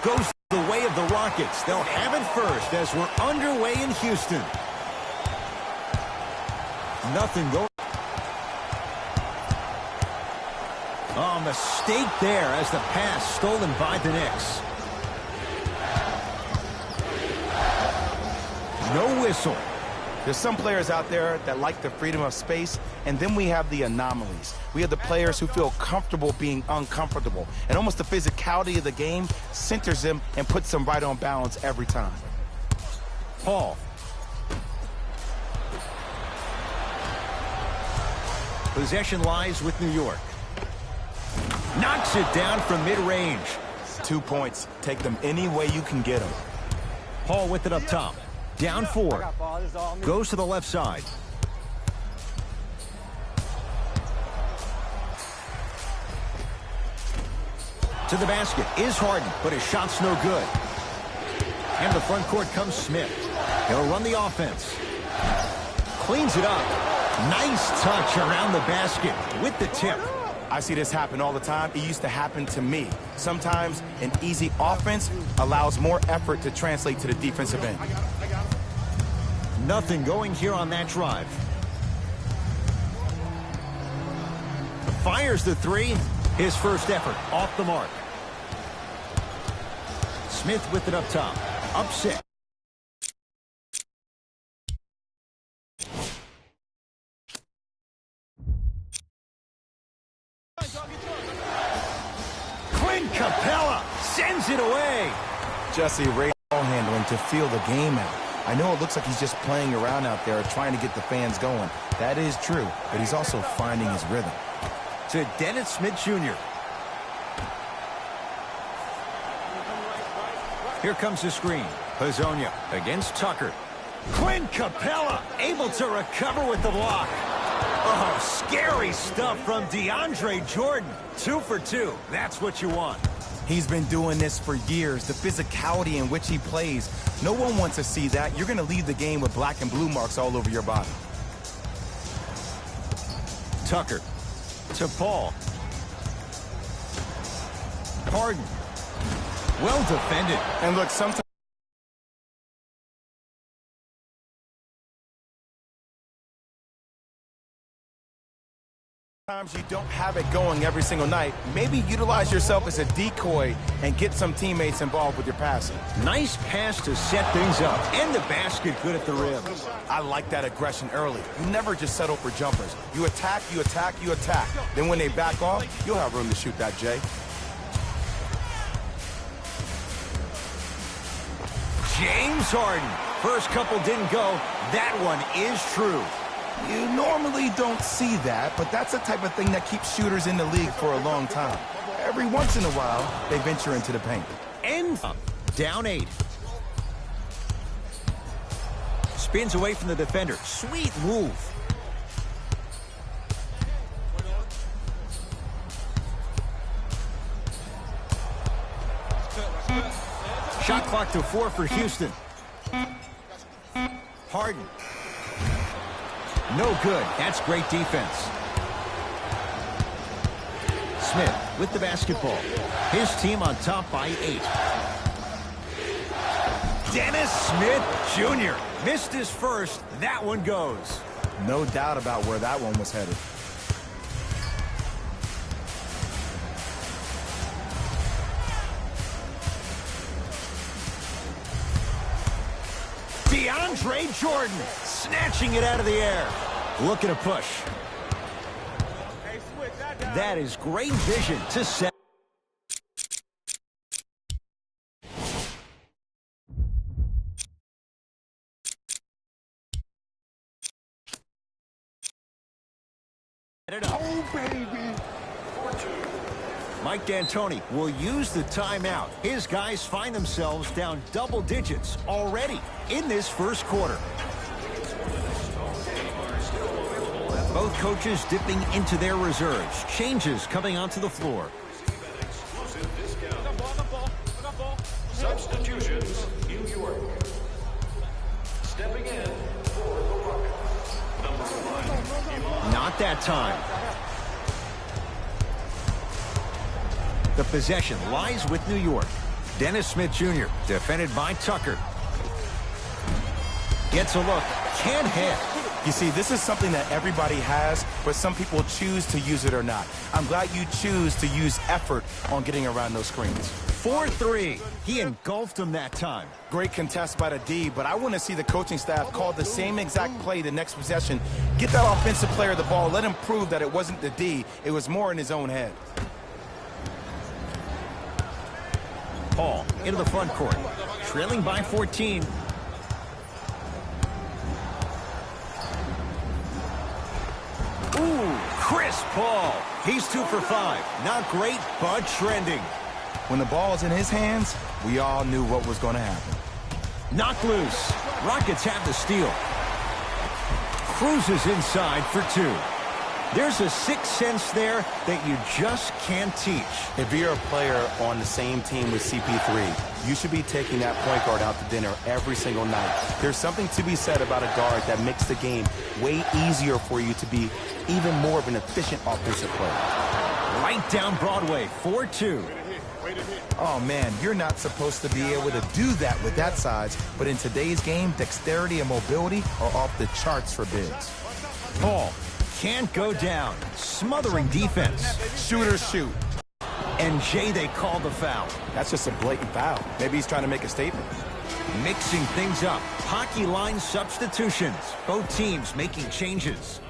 goes the way of the Rockets. They'll have it first as we're underway in Houston. Nothing going. Oh, mistake there as the pass stolen by the Knicks. No whistle. There's some players out there that like the freedom of space, and then we have the anomalies. We have the players who feel comfortable being uncomfortable, and almost the physicality of the game centers them and puts them right on balance every time. Paul. Possession lies with New York. Knocks it down from mid-range. 2 points. Take them any way you can get them. Paul with it up top. Down 4. Goes to the left side. To the basket is Harden, but his shot's no good. And the front court comes Smith. He'll run the offense. Cleans it up. Nice touch around the basket with the tip. I see this happen all the time. It used to happen to me. Sometimes an easy offense allows more effort to translate to the defensive end. Nothing going here on that drive. Fires the 3. His first effort off the mark. Smith with it up top. Upset. Clint Capella sends it away. Jesse Ray ball handling to feel the game out. I know it looks like he's just playing around out there trying to get the fans going. That is true, but he's also finding his rhythm. To Dennis Smith Jr. Here comes the screen. Hazonia against Tucker. Clint Capella able to recover with the block. Oh, scary stuff from DeAndre Jordan. 2 for 2. That's what you want. He's been doing this for years. The physicality in which he plays. No one wants to see that. You're going to leave the game with black and blue marks all over your body. Tucker to Paul. Harden. Well defended. And look, sometimes you don't have it going every single night. Maybe utilize yourself as a decoy and get some teammates involved with your passing. Nice pass to set things up. And the basket good at the rim. I like that aggression early. You never just settle for jumpers. You attack, you attack, you attack. Then when they back off, you'll have room to shoot that, Jay. James Harden. First couple didn't go. That one is true. You normally don't see that, but that's the type of thing that keeps shooters in the league for a long time. Every once in a while, they venture into the paint. And down 8. Spins away from the defender. Sweet move. Shot clock to 4 for Houston. Harden. No good. That's great defense. Smith with the basketball. His team on top by 8. Dennis Smith Jr. missed his first. That one goes. No doubt about where that one was headed. DeAndre Jordan snatching it out of the air. Looking to push. That is great vision to set. Oh, baby. Mike D'Antoni will use the timeout. His guys find themselves down double digits already in this first quarter. Both coaches dipping into their reserves. Changes coming onto the floor. Substitutions, New York. Stepping in for the Rockets. Number 1. Not that time. The possession lies with New York. Dennis Smith Jr., defended by Tucker. Gets a look, can't hit. You see, this is something that everybody has, but some people choose to use it or not. I'm glad you choose to use effort on getting around those screens. 4-3. He engulfed him that time. Great contest by the D, but I want to see the coaching staff call the same exact play the next possession. Get that offensive player the ball. Let him prove that it wasn't the D. It was more in his own head. Paul into the front court. Trailing by 14. Ooh, Chris Paul. He's 2 for 5. Not great, but trending. When the ball's in his hands, we all knew what was going to happen. Knocked loose. Rockets have the steal. Cruises inside for 2. There's a sixth sense there that you just can't teach. If you're a player on the same team with CP3, you should be taking that point guard out to dinner every single night. There's something to be said about a guard that makes the game way easier for you to be even more of an efficient offensive player. Right down Broadway, 4-2. Oh, man, you're not supposed to be able to do that with that size, but in today's game, dexterity and mobility are off the charts for bigs. Paul can't go down. Smothering defense. Shooters shoot. And Jay, they call the foul. That's just a blatant foul. Maybe he's trying to make a statement. Mixing things up. Hockey line substitutions. Both teams making changes.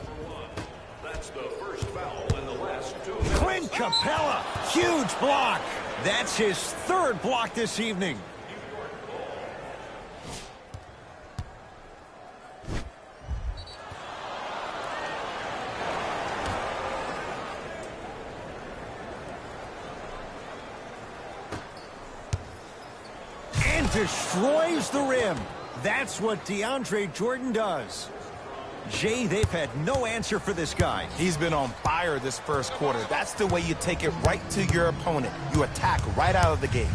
That's the first foul in the last 2 minutes. Clint Capella. Huge block. That's his 3rd block this evening. And destroys the rim. That's what DeAndre Jordan does. Jay, they've had no answer for this guy. He's been on fire this first quarter. That's the way you take it right to your opponent. You attack right out of the gate.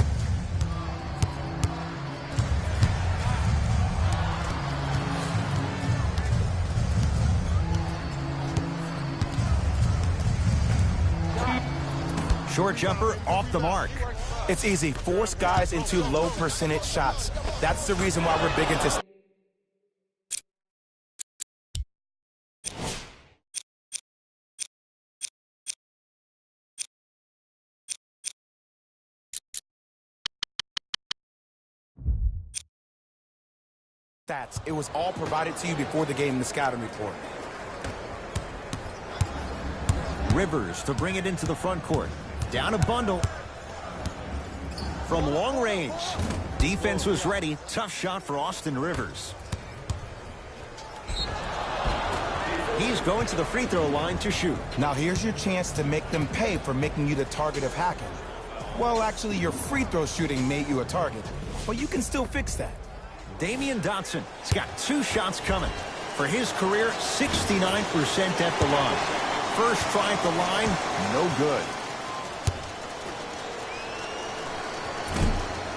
Short jumper off the mark. It's easy. Force guys into low percentage shots. That's the reason why we're big into stats. It was all provided to you before the game in the scouting report. Rivers to bring it into the front court. Down a bundle. From long range. Defense was ready. Tough shot for Austin Rivers. He's going to the free throw line to shoot. Now here's your chance to make them pay for making you the target of hacking. Well, actually, your free throw shooting made you a target, but you can still fix that. Damian Dotson has got 2 shots coming. For his career, 69% at the line. First try at the line, no good.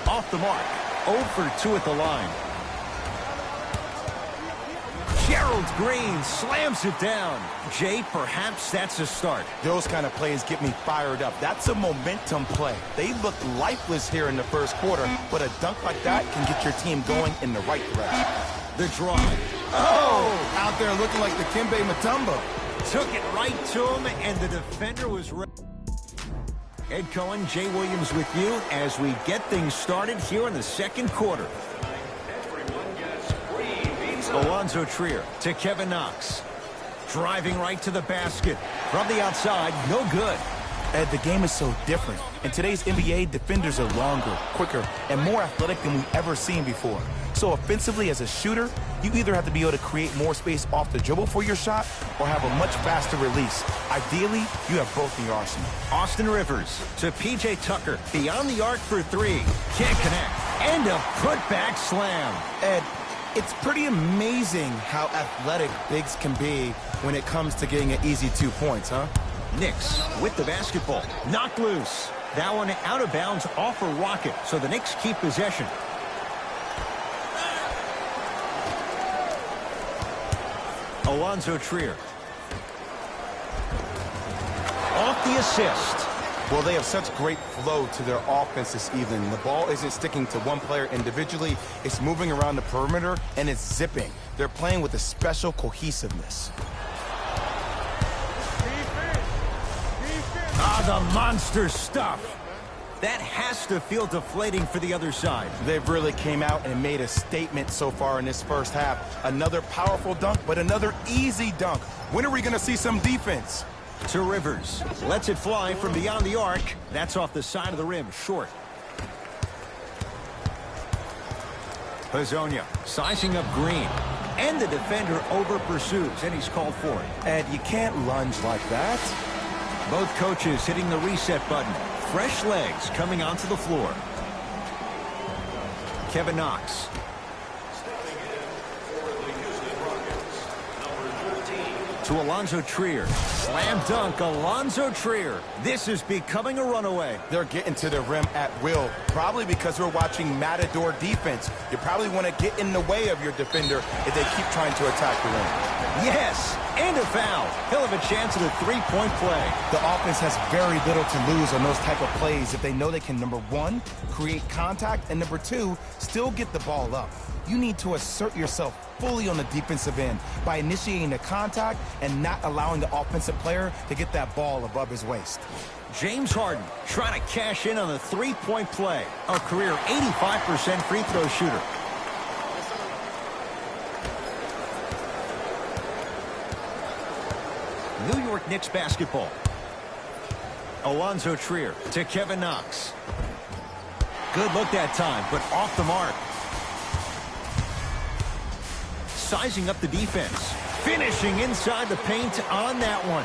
Off the mark, 0 for 2 at the line. Gerald Green slams it down. Jay, perhaps that's a start. Those kind of plays get me fired up. That's a momentum play. They looked lifeless here in the first quarter, but a dunk like that can get your team going in the right direction. The drive. Oh! Out there looking like the Kimbe Mutombo. Took it right to him, and the defender was ready. Ed Cohen, Jay Williams with you as we get things started here in the second quarter. Everyone gets free pizza. Alonzo Trier to Kevin Knox. Driving right to the basket. From the outside, no good. Ed, the game is so different. In today's NBA, defenders are longer, quicker, and more athletic than we've ever seen before. So offensively, as a shooter, you either have to be able to create more space off the dribble for your shot or have a much faster release. Ideally, you have both in your arsenal. Austin Rivers to P.J. Tucker. Beyond the arc for 3. Can't connect. And a putback slam. Ed, it's pretty amazing how athletic bigs can be when it comes to getting an easy 2 points, huh? Knicks with the basketball. Knocked loose. That one out of bounds off a rocket, so the Knicks keep possession. Alonzo Trier. Off the assist. Well, they have such great flow to their offense this evening. The ball isn't sticking to one player individually. It's moving around the perimeter, and it's zipping. They're playing with a special cohesiveness. Ah, the monster stuff. That has to feel deflating for the other side. They've really came out and made a statement so far in this first half. Another powerful dunk, but another easy dunk. When are we going to see some defense? To Rivers. Lets it fly from beyond the arc. That's off the side of the rim, short. Hazonia sizing up Green. And the defender over pursues, and he's called for it. And you can't lunge like that. Both coaches hitting the reset button. Fresh legs coming onto the floor. Kevin Knox. To Alonzo Trier. Slam dunk, Alonzo Trier. This is becoming a runaway. They're getting to the rim at will, probably because we're watching Matador defense. You probably want to get in the way of your defender if they keep trying to attack the rim. Yes, and a foul. He'll have a chance at a three-point play. The offense has very little to lose on those type of plays if they know they can, number one, create contact, and number two, still get the ball up. You need to assert yourself fully on the defensive end by initiating the contact and not allowing the offensive player to get that ball above his waist. James Harden trying to cash in on the three-point play. A career 85% free throw shooter. New York Knicks basketball. Alonzo Trier to Kevin Knox. Good look that time, but off the mark. Sizing up the defense. Finishing inside the paint on that one.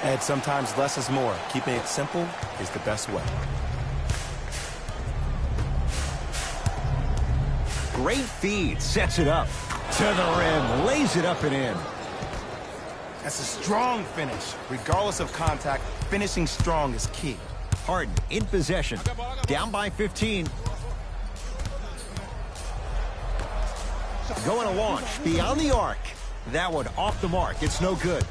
And sometimes less is more. Keeping it simple is the best way. Great feed. Sets it up. To the rim. Lays it up and in. That's a strong finish. Regardless of contact, finishing strong is key. Harden in possession. Down by 15. Going to launch beyond the arc. That one off the mark. It's no good.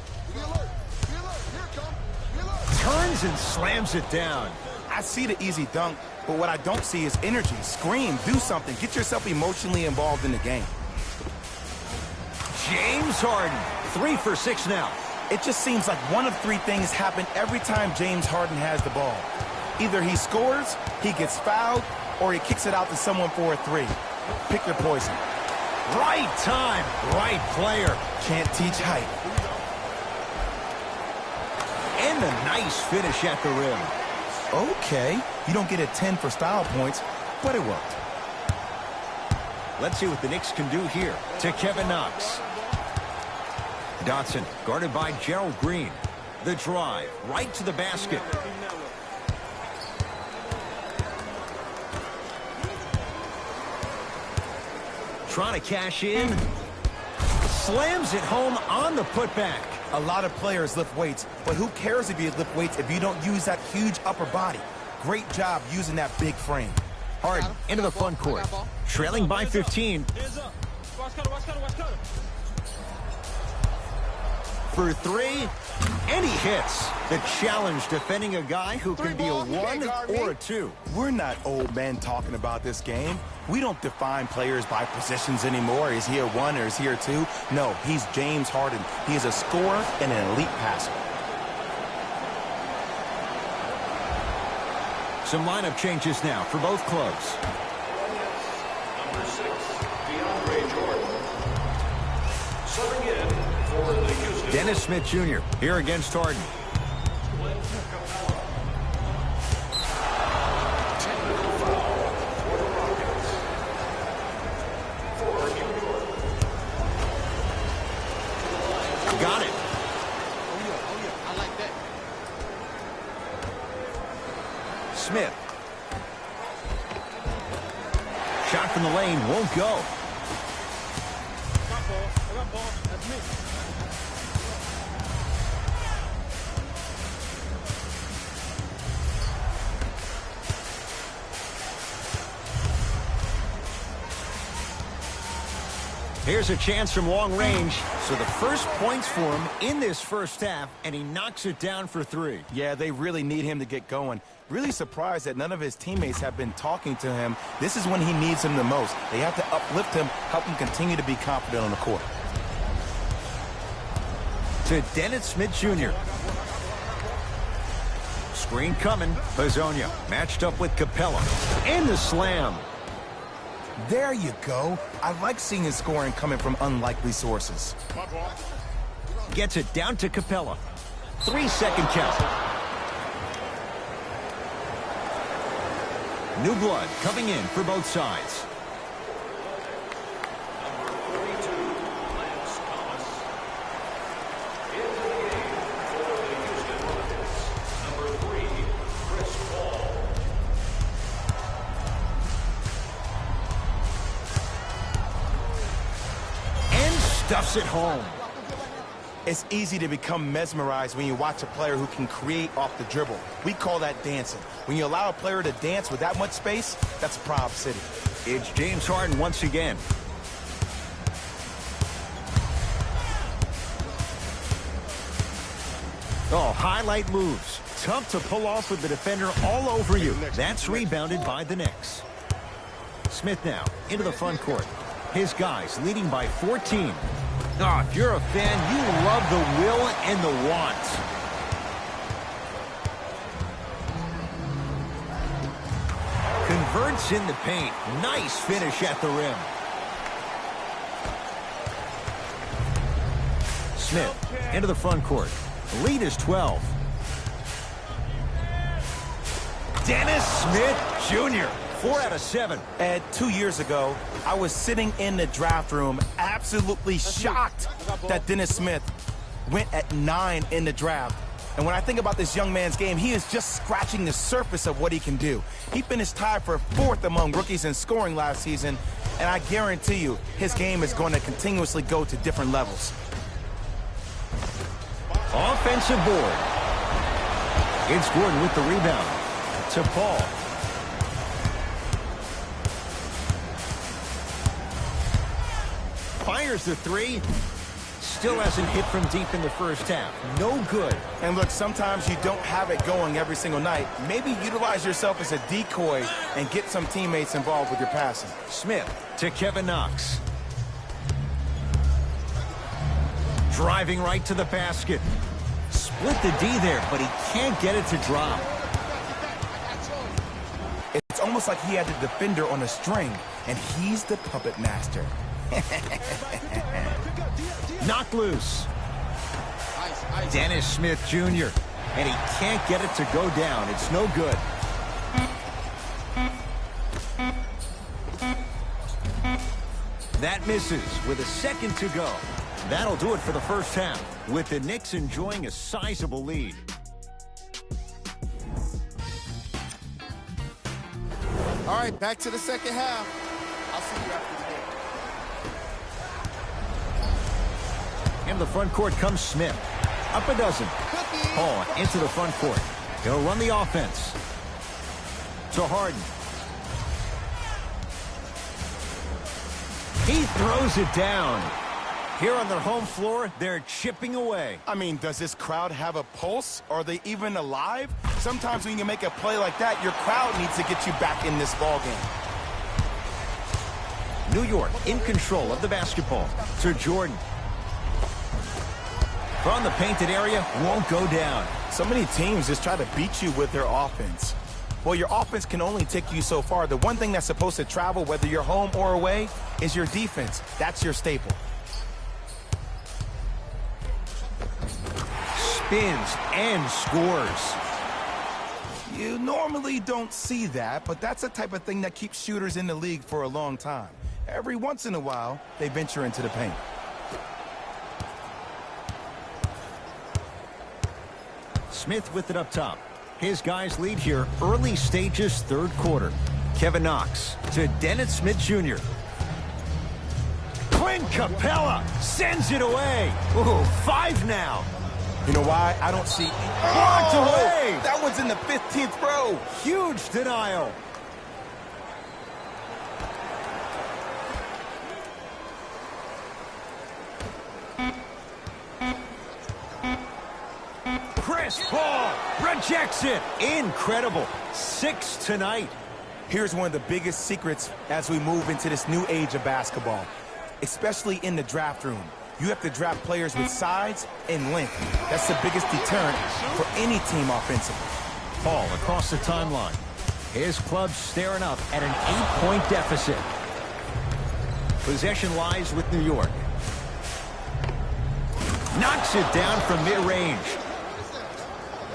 Turns and slams it down. I see the easy dunk, but what I don't see is energy. Scream, do something. Get yourself emotionally involved in the game. James Harden. 3 for 6 now. It just seems like one of three things happen every time James Harden has the ball. Either he scores, he gets fouled, or he kicks it out to someone for a three. Pick your poison. Right time, right player. Can't teach height. And a nice finish at the rim. Okay, you don't get a 10 for style points, but it worked. Let's see what the Knicks can do here. To Kevin Knox. Dotson guarded by Gerald Green. The drive right to the basket. Trying to cash in. Slams it home on the putback. A lot of players lift weights, but who cares if you lift weights if you don't use that huge upper body? Great job using that big frame. Harden into the front court. Trailing by 15. For 3, and he hits. The challenge defending a guy who can be a 1 or a 2. We're not old men talking about this game. We don't define players by positions anymore. Is he a 1 or is he a 2? No, he's James Harden. He is a scorer and an elite passer. Some lineup changes now for both clubs. Number 6, DeAndre Jordan. Subbing in for the Houston. Dennis Smith Jr. here against Harden. Technical foul for the Rockets. For New York. Got it. I like that. Smith. Shot from the lane won't go. That's me. Here's a chance from long range. So the first points for him in this first half, and he knocks it down for 3. Yeah, they really need him to get going. Really surprised that none of his teammates have been talking to him. This is when he needs him the most. They have to uplift him, help him continue to be confident on the court. To Dennis Smith Jr. Screen coming. Pizzonia matched up with Capella. And the slam. There you go. I like seeing his scoring coming from unlikely sources. Gets it down to Capella. 3-second count. New blood coming in for both sides. Stuffs it home. It's easy to become mesmerized when you watch a player who can create off the dribble. We call that dancing. When you allow a player to dance with that much space, that's Proud City. It's James Harden once again. Oh, highlight moves. Tough to pull off with the defender all over you. That's rebounded by the Knicks. Smith now into the front court. His guys leading by 14. Oh, if you're a fan, you love the will and the want. Converts in the paint. Nice finish at the rim. Smith into the front court. The lead is 12. Dennis Smith Jr. 4 out of 7. Ed, 2 years ago, I was sitting in the draft room absolutely shocked that Dennis Smith went at 9 in the draft. And when I think about this young man's game, he is just scratching the surface of what he can do. He finished tied for 4th among rookies in scoring last season, and I guarantee you his game is going to continuously go to different levels. Offensive board. It's Gordon with the rebound. To Paul. Fires the 3. Still hasn't hit from deep in the first half. No good. And look, sometimes you don't have it going every single night. Maybe utilize yourself as a decoy and get some teammates involved with your passing. Smith to Kevin Knox. Driving right to the basket. Split the D there, but he can't get it to drop. It's almost like he had the defender on a string, and he's the puppet master. Knocked loose. Dennis Smith Jr. And he can't get it to go down. It's no good. That misses with a second to go. That'll do it for the first half, with the Knicks enjoying a sizable lead. All right, back to the second half. I'll see you after the game. In the front court comes Smith. Up a dozen. Paul into the front court. He'll run the offense. To Harden. He throws it down. Here on their home floor, they're chipping away. I mean, does this crowd have a pulse? Are they even alive? Sometimes when you make a play like that, your crowd needs to get you back in this ball game. New York in control of the basketball. To Jordan. From the painted area, won't go down. So many teams just try to beat you with their offense. Well, your offense can only take you so far. The one thing that's supposed to travel, whether you're home or away, is your defense. That's your staple. Spins and scores. You normally don't see that, but that's the type of thing that keeps shooters in the league for a long time. Every once in a while, they venture into the paint. Smith with it up top. His guys lead here early stages, third quarter. Kevin Knox to Dennis Smith Jr. Clint Capella sends it away. Ooh, 5 now. You know why? I don't see... Blocked away. That one's in the 15th row. Huge denial. Fastball. Rejects it. Incredible. 6 tonight. Here's one of the biggest secrets as we move into this new age of basketball, especially in the draft room. You have to draft players with size and length. That's the biggest deterrent for any team offensively. Paul across the timeline. His club staring up at an 8-point deficit. Possession lies with New York. Knocks it down from mid-range.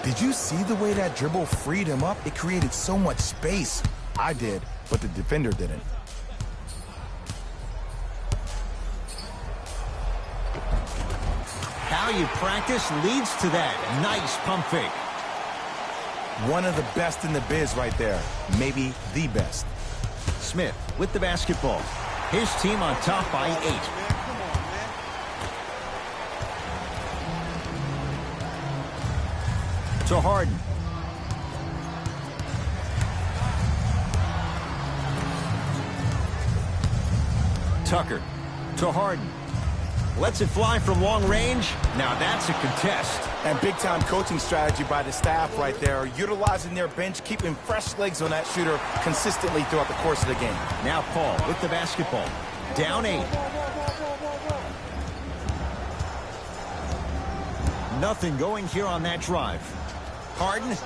Did you see the way that dribble freed him up? It created so much space. I did, but the defender didn't. How you practice leads to that. Nice pump fake. One of the best in the biz right there. Maybe the best. Smith with the basketball. His team on top by 8. To Harden. Tucker to Harden. Lets it fly from long range. Now that's a contest. And big-time coaching strategy by the staff right there, utilizing their bench, keeping fresh legs on that shooter consistently throughout the course of the game. Now Paul with the basketball. Down 8. Nothing going here on that drive. Harden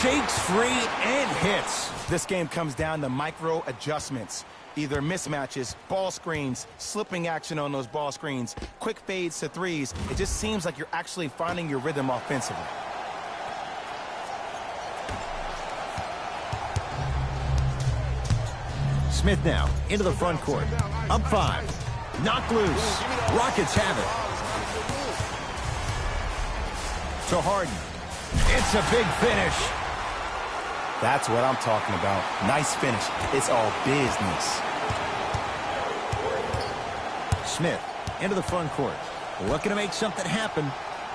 shakes free and hits. This game comes down to micro adjustments. Either mismatches, ball screens, slipping action on those ball screens, quick fades to threes. It just seems like you're actually finding your rhythm offensively. Smith now into the front court. Up 5. Knocked loose. Rockets have it. To Harden. It's a big finish. That's what I'm talking about. Nice finish. It's all business. Smith into the front court. Looking to make something happen.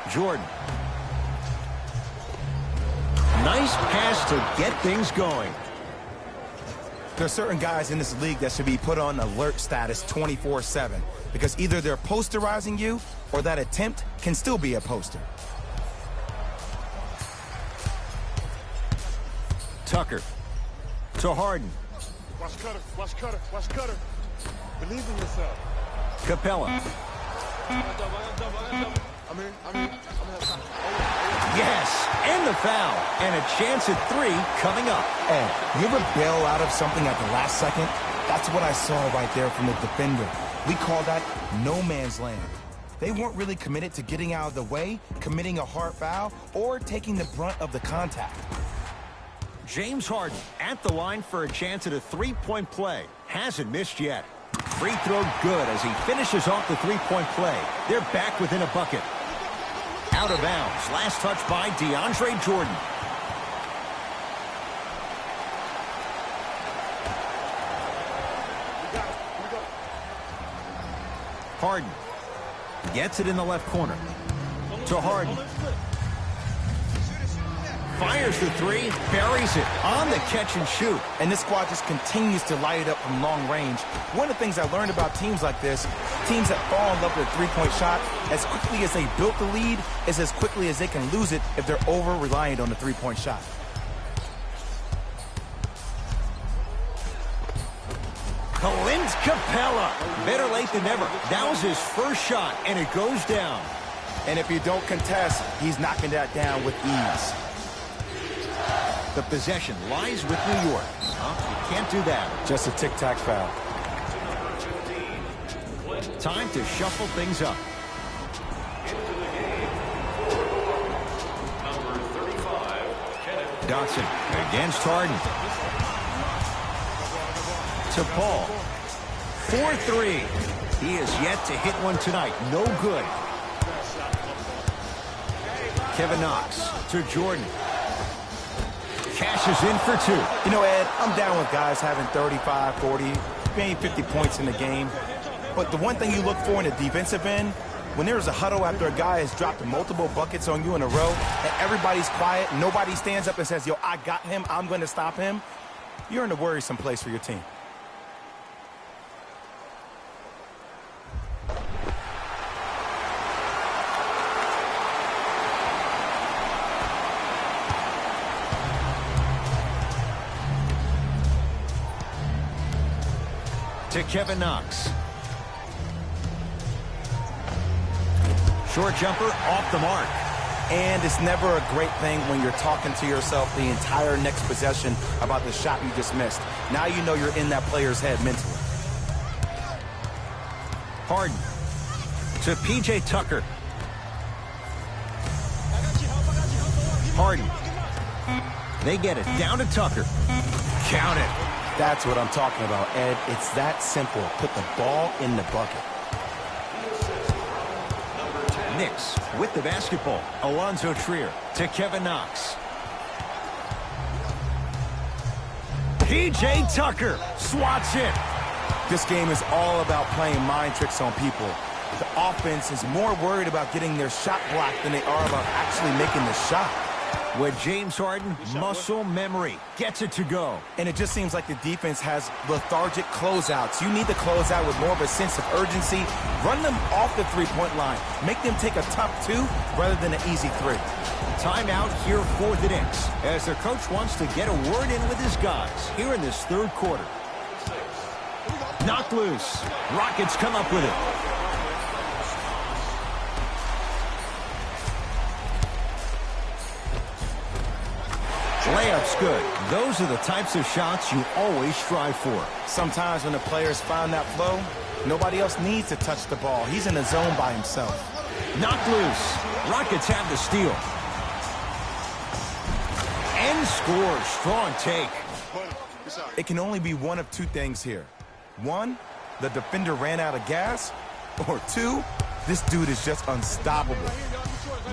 Jordan. Nice pass to get things going. There are certain guys in this league that should be put on alert status 24/7 because either they're posterizing you or that attempt can still be a poster. Tucker to Harden. Watch Cutter, watch Cutter, watch Cutter. Believe in yourself. Capella. I'm in. Yes, and the foul. And a chance at 3 coming up. Ed, you ever bail out of something at the last second? That's what I saw right there from the defender. We call that no man's land. They weren't really committed to getting out of the way, committing a hard foul, or taking the brunt of the contact. James Harden at the line for a chance at a 3-point play. Hasn't missed yet. Free throw good as he finishes off the 3-point play. They're back within a bucket. Out of bounds. Last touch by DeAndre Jordan. Harden gets it in the left corner. To Harden. Fires the 3, buries it on the catch and shoot. And this squad just continues to light it up from long range. One of the things I learned about teams like this, teams that fall in love with a 3-point shot, as quickly as they built the lead, is as quickly as they can lose it if they're over-reliant on the 3-point shot. Clint Capella. Better late than never. That was his first shot, and it goes down. And if you don't contest, he's knocking that down with ease. The possession lies with New York. You can't do that. Just a tic-tac foul. Time to shuffle things up. Number 35, Dotson against Harden. To Paul. 4-3. He has yet to hit one tonight. No good. Kevin Knox to Jordan. Cashes in for 2. You know, Ed, I'm down with guys having 35, 40, maybe 50 points in the game. But the one thing you look for in the defensive end, when there's a huddle after a guy has dropped multiple buckets on you in a row, and everybody's quiet, nobody stands up and says, yo, I got him, I'm going to stop him, you're in a worrisome place for your team. to Kevin Knox. Short jumper off the mark. And it's never a great thing when you're talking to yourself the entire next possession about the shot you just missed. Now you know you're in that player's head mentally. Harden to P.J. Tucker. Harden. They get it down to Tucker. Count it. That's what I'm talking about, Ed. It's that simple. Put the ball in the bucket. Knicks with the basketball. Alonzo Trier to Kevin Knox. P.J. Tucker swats it. This game is all about playing mind tricks on people. The offense is more worried about getting their shot blocked than they are about actually making the shot. With James Harden, muscle memory gets it to go. And it just seems like the defense has lethargic closeouts. You need to close out with more of a sense of urgency. Run them off the three-point line. Make them take a tough two rather than an easy three. Timeout here for the Knicks as their coach wants to get a word in with his guys here in this third quarter. Knocked loose. Rockets come up with it. Layup's good. Those are the types of shots you always strive for. Sometimes when the players find that flow, nobody else needs to touch the ball. He's in the zone by himself. Knocked loose. Rockets have the steal. And scores. Strong take. It can only be one of two things here. One, the defender ran out of gas. Or two, this dude is just unstoppable.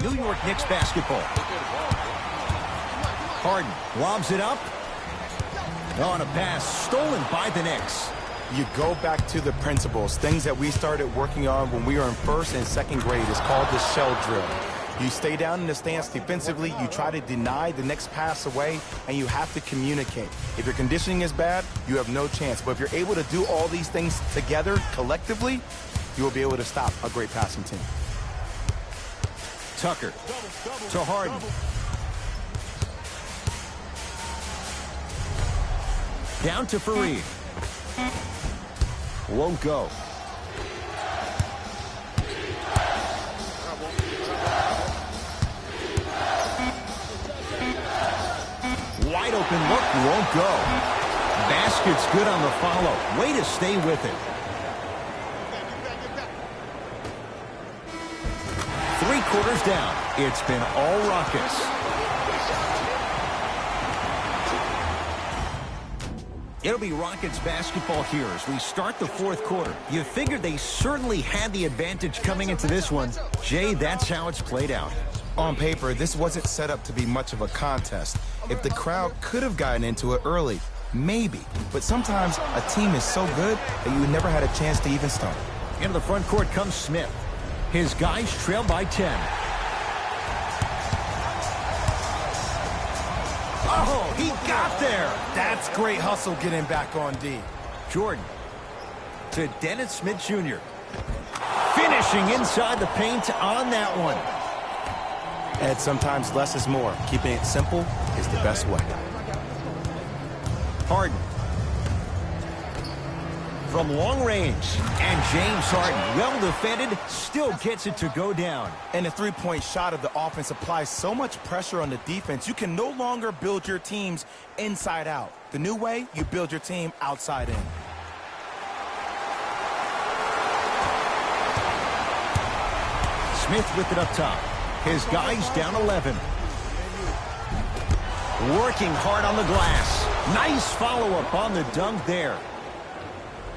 New York Knicks basketball. Harden lobs it up. On a pass stolen by the Knicks. You go back to the principles, things that we started working on when we were in first and second grade. It's called the shell drill. You stay down in the stance defensively, you try to deny the next pass away, and you have to communicate. If your conditioning is bad, you have no chance. But if you're able to do all these things together, collectively, you will be able to stop a great passing team. Tucker to Harden. Down to Fareed. Won't go. Wide open look, won't go. Basket's good on the follow. Way to stay with it. 3 quarters down. It's been all Rockets. It'll be Rockets basketball here as we start the fourth quarter. You figured they certainly had the advantage coming into this one. Jay, that's how it's played out. On paper, this wasn't set up to be much of a contest. If the crowd could have gotten into it early, maybe. But sometimes a team is so good that you never had a chance to even start. Into the front court comes Smith. His guys trail by 10. Oh, he got there. That's great hustle getting back on D. Jordan to Dennis Smith Jr. Finishing inside the paint on that one. And sometimes less is more. Keeping it simple is the best way. Harden. From long range. And James Harden, well defended, still gets it to go down. And the three-point shot of the offense applies so much pressure on the defense, you can no longer build your teams inside out. The new way, you build your team outside in. Smith with it up top. His guys down 11. Working hard on the glass. Nice follow-up on the dunk there.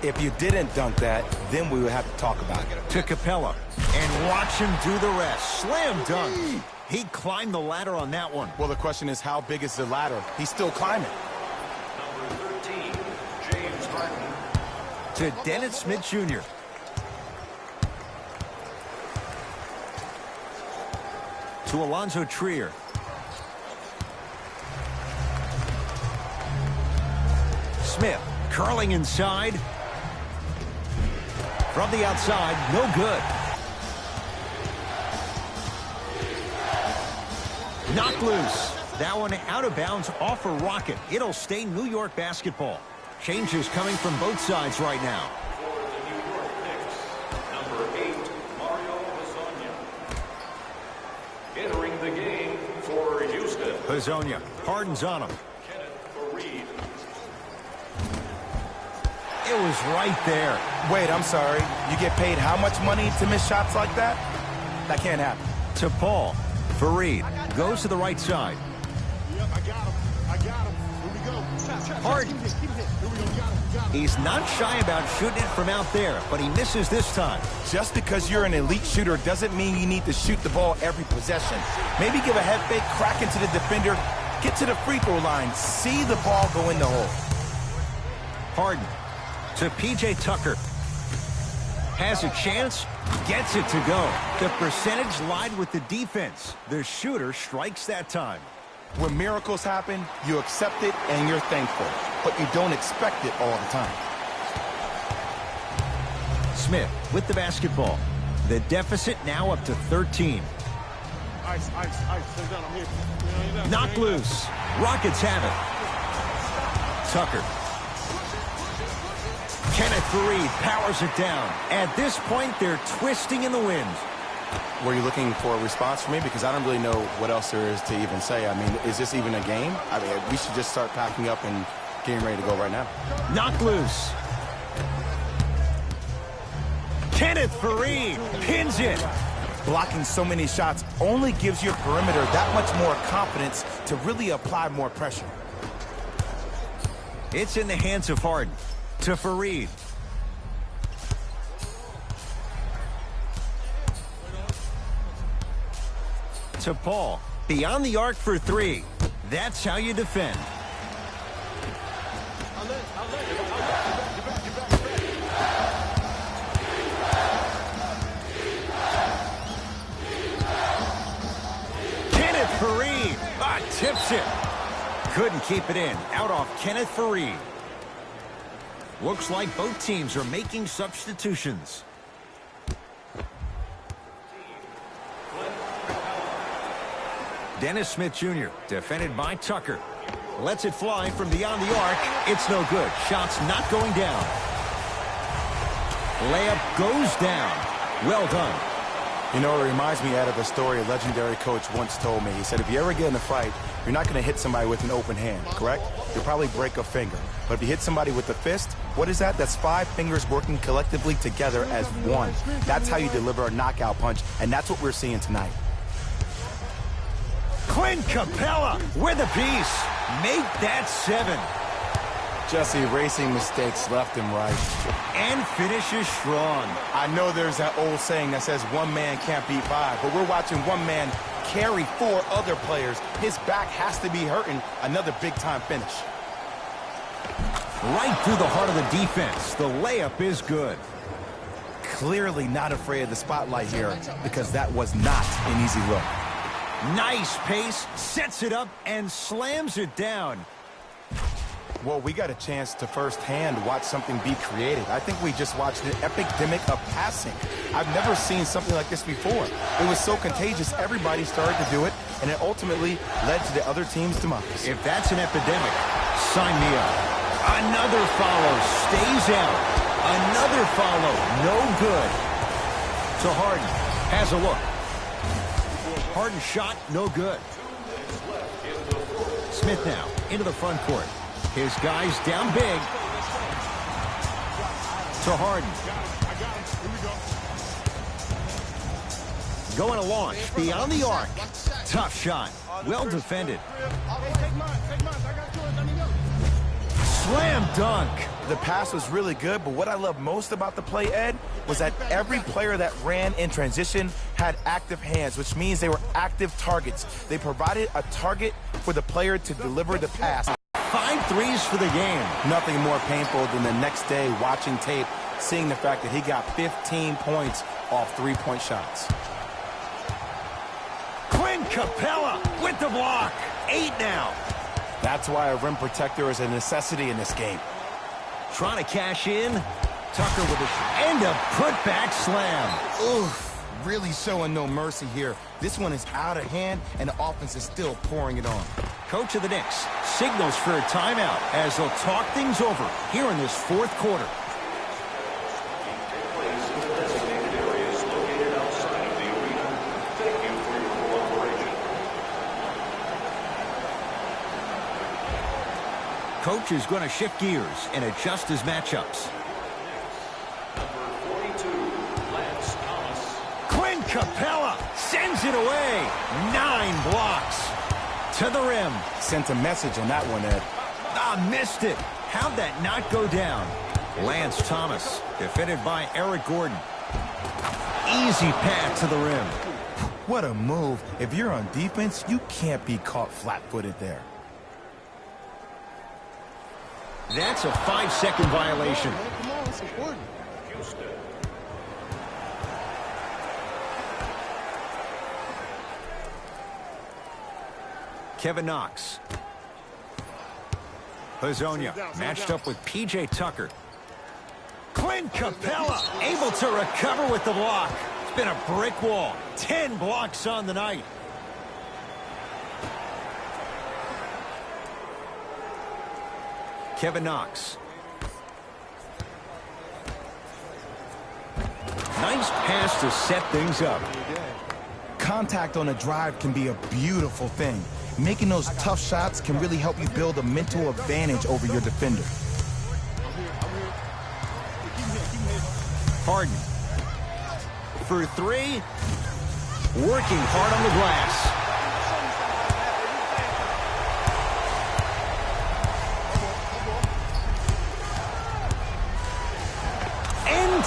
If you didn't dunk that, then we would have to talk about it. To Capella. And watch him do the rest. Slam dunk. He climbed the ladder on that one. Well, the question is, how big is the ladder? He's still climbing. Number 13, James Harden. To Dennis Smith Jr. To Alonzo Trier. Smith curling inside. From the outside, no good. Knocked loose. That one out of bounds off a Rocket. It'll stay New York basketball. Changes coming from both sides right now. For the New York Knicks, number 8, Mario Hezonja. Entering the game for Houston, Hezonja, Harden's on him. Kenneth Reed. It was right there. Wait, I'm sorry. You get paid how much money to miss shots like that? That can't happen. To Paul. Fareed goes to the right side. Yep, I got him. I got him. Here we go. Harden. Keep it. Here we go. Got him. He's not shy about shooting it from out there, but he misses this time. Just because you're an elite shooter doesn't mean you need to shoot the ball every possession. Maybe give a head fake, crack into the defender, get to the free throw line, see the ball go in the hole. Harden to P.J. Tucker. Has a chance, gets it to go. The percentage lied with the defense. The shooter strikes that time. When miracles happen, you accept it and you're thankful, but you don't expect it all the time. Smith with the basketball. The deficit now up to 13. Ice. Stay down. I'm here. Knocked loose. Rockets have it. Tucker. Kenneth Fareed powers it down. At this point, they're twisting in the wind. Were you looking for a response from me? Because I don't really know what else there is to even say. I mean, is this even a game? I mean, we should just start packing up and getting ready to go right now. Knocked loose. Kenneth Fareed pins it. Blocking so many shots only gives your perimeter that much more confidence to really apply more pressure. It's in the hands of Harden. To Fareed. To Paul. Beyond the arc for three. That's how you defend. Kenneth Fareed. Tips it. Couldn't keep it in. Out off Kenneth Fareed. Looks like both teams are making substitutions. Dennis Smith Jr. defended by Tucker. Lets it fly from beyond the arc. It's no good. Shot's not going down. Layup goes down. Well done. You know, it reminds me out of a story a legendary coach once told me. He said, if you ever get in a fight, you're not going to hit somebody with an open hand, correct? You'll probably break a finger. But if you hit somebody with a fist, what is that? That's 5 fingers working collectively together as one. That's how you deliver a knockout punch, and that's what we're seeing tonight. Clint Capella with a piece. Make that 7. Just erasing mistakes left and right. And finishes strong. I know there's that old saying that says one man can't beat 5, but we're watching one man carry 4 other players. His back has to be hurting. Another big-time finish. Right through the heart of the defense. The layup is good. Clearly not afraid of the spotlight here because that was not an easy look. Nice pace, sets it up, and slams it down. Well, we got a chance to firsthand watch something be created. I think we just watched an epidemic of passing. I've never seen something like this before. It was so contagious, everybody started to do it, and it ultimately led to the other team's demise. If that's an epidemic, sign me up. Another follow, stays out. Another follow, no good. To Harden, has a look. Harden shot, no good. Smith now into the front court. His guys down big. To Harden. Going to launch beyond the arc. Tough shot. Well defended. Slam dunk. The pass was really good, but what I love most about the play, Ed, was that every player that ran in transition had active hands, which means they were active targets. They provided a target for the player to deliver the pass. 5 threes for the game. Nothing more painful than the next day watching tape, seeing the fact that he got 15 points off 3-point shots. Clint Capella with the block. 8 now. That's why a rim protector is a necessity in this game. Trying to cash in. Tucker with a and a putback slam. Oof. really showing no mercy here. This one is out of hand, and the offense is still pouring it on. Coach of the Knicks signals for a timeout as they'll talk things over here in this fourth quarter. Coach is going to shift gears and adjust his matchups. Clint Capella sends it away. 9 blocks. To the rim. Sent a message on that one, Ed. Missed it. How'd that not go down? Lance Thomas, defended by Eric Gordon. Easy pass to the rim. What a move. If you're on defense, you can't be caught flat-footed there. That's a 5-second violation. Come on, it's important. Kevin Knox. Hazonia matched up with P.J. Tucker. Clint Capella able to recover with the block. It's been a brick wall. 10 blocks on the night. Kevin Knox. Nice pass to set things up. Contact on a drive can be a beautiful thing. Making those tough shots can really help you build a mental advantage over your defender. Harden. For 3. Working hard on the glass.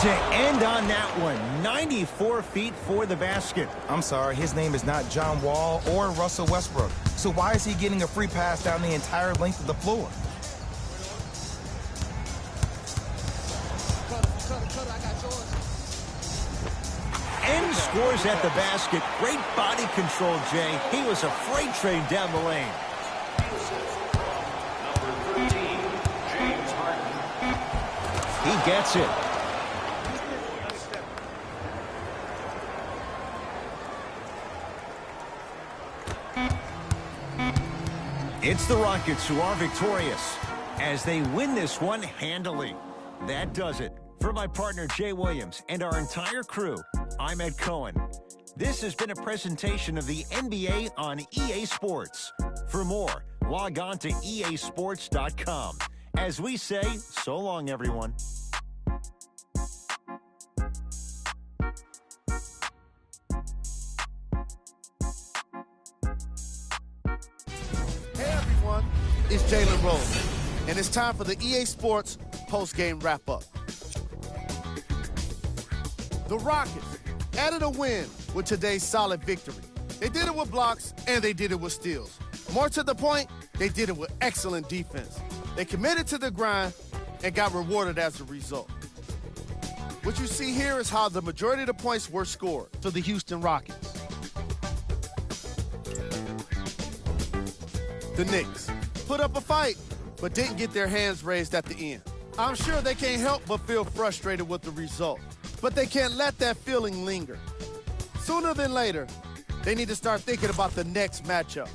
To end on that one. 94 feet for the basket. I'm sorry, his name is not John Wall or Russell Westbrook. So why is he getting a free pass down the entire length of the floor? And scores at the basket. Great body control, Jay. He was a freight train down the lane. Number 13, James Harden. He gets it. It's the Rockets who are victorious as they win this one handily. That does it. For my partner Jay Williams and our entire crew, I'm Ed Cohen. This has been a presentation of the NBA on EA Sports. For more, log on to easports.com. As we say, so long, everyone. It's Jalen Rose, and it's time for the EA Sports post-game wrap-up. The Rockets added a win with today's solid victory. They did it with blocks, and they did it with steals. More to the point, they did it with excellent defense. They committed to the grind and got rewarded as a result. What you see here is how the majority of the points were scored to the Houston Rockets. The Knicks put up a fight, but didn't get their hands raised at the end. I'm sure they can't help but feel frustrated with the result, but they can't let that feeling linger. Sooner than later, they need to start thinking about the next matchup.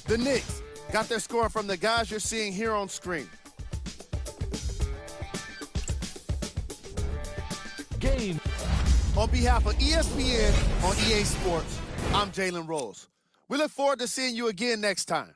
The Knicks got their score from the guys you're seeing here on screen. Game. On behalf of ESPN on EA Sports, I'm Jalen Rose. We look forward to seeing you again next time.